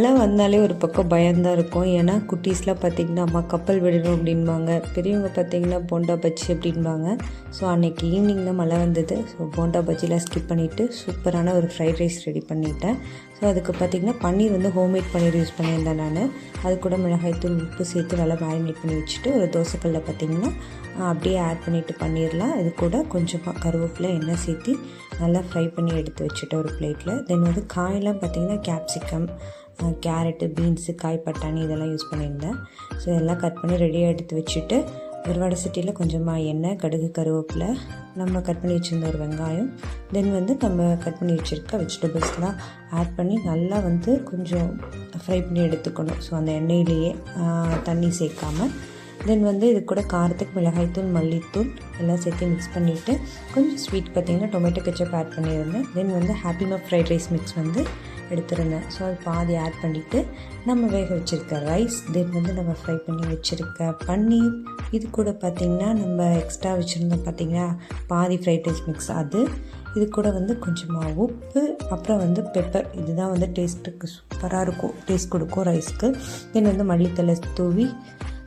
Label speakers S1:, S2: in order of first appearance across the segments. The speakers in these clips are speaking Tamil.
S1: மழை வந்தாலே ஒரு பக்கம் பயம்தான் இருக்கும். ஏன்னா குட்டீஸ்லாம் பார்த்திங்கன்னா அம்மா கப்பல் விடணும் அப்படின்பாங்க, பெரியவங்க பார்த்திங்கன்னா போண்டா பஜ்ஜி அப்படின்பாங்க. ஸோ அன்றைக்கி ஈவினிங் தான் மழை வந்தது. ஸோ போண்டா பஜ்ஜிலாம் ஸ்கிப் பண்ணிவிட்டு சூப்பரான ஒரு ஃப்ரைட் ரைஸ் ரெடி பண்ணிட்டேன். ஸோ அதுக்கு பார்த்திங்கன்னா பன்னீர் வந்து ஹோம்மேட் பன்னீர் யூஸ் பண்ணியிருந்தேன் நான். அது கூட மிளகாய்த்தூள் உப்பு சேர்த்து நல்லா மேரினேட் பண்ணி வச்சுட்டு ஒரு தோசைக்கல்ல பார்த்திங்கன்னா அப்படியே ஆட் பண்ணிவிட்டு பண்ணிடலாம். இது கூட கொஞ்சமாக கருவேப்பிலை எண்ணெய் சேர்த்து நல்லா ஃப்ரை பண்ணி எடுத்து வச்சுட்டு ஒரு பிளேட்டில். தென் வந்து காயெல்லாம் பார்த்திங்கன்னா கேப்சிகம், கேரட்டு, பீன்ஸு, காய் பட்டாணி இதெல்லாம் யூஸ் பண்ணியிருந்தேன். ஸோ இதெல்லாம் கட் பண்ணி ரெடியாக எடுத்து வச்சுட்டு ஒரு வடை சட்டியில் கொஞ்சமாக எண்ணெய், கடுகு, கருவேப்பிலை, நம்ம கட் பண்ணி வச்சுருந்த ஒரு வெங்காயம், தென் வந்து நம்ம கட் பண்ணி வச்சுருக்க வெஜிடபிள்ஸ்லாம் ஆட் பண்ணி நல்லா வந்து கொஞ்சம் ஃப்ரை பண்ணி எடுத்துக்கணும். ஸோ அந்த எண்ணெயிலேயே தண்ணி சேர்க்காமல். தென் வந்து இது கூட காரத்துக்கு மிளகாய்த்தூள், மல்லித்தூள் எல்லாம் சேர்த்து மிக்ஸ் பண்ணிவிட்டு கொஞ்சம் ஸ்வீட் பார்த்திங்கன்னா டொமேட்டோ கெச்சப் ஆட் பண்ணியிருந்தேன். தென் வந்து happy map fried rice mix வந்து எடுத்துருந்தேன். ஸோ அது பாதி ஆட் பண்ணிவிட்டு நம்ம வேக வச்சுருக்க ரைஸ், தென் வந்து நம்ம ஃப்ரை பண்ணி வச்சுருக்க பன்னீர், இது கூட பார்த்திங்கன்னா நம்ம எக்ஸ்ட்ரா வச்சுருந்தோம் பார்த்திங்கன்னா பாதி ஃப்ரைட் ரைஸ் மிக்ஸ், அது இது கூட வந்து கொஞ்சமாக உப்பு, அப்புறம் வந்து பெப்பர், இதுதான் வந்து டேஸ்ட்டுக்கு சூப்பராக இருக்கும், டேஸ்ட் கொடுக்கும் ரைஸ்க்கு. தென் வந்து மல்லித்தலை தூவி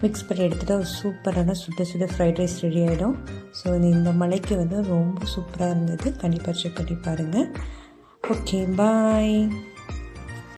S1: மிக்ஸ் பண்ணி எடுத்துகிட்டு ஒரு சூப்பரான சுட சுட ஃப்ரைட் ரைஸ் ரெடி ஆகிடும். ஸோ இந்த மலைக்கு வந்து ரொம்ப சூப்பராக இருந்தது. கண்டிப்பாக செக் பண்ணி பாருங்கள். ஓகே, பாய்.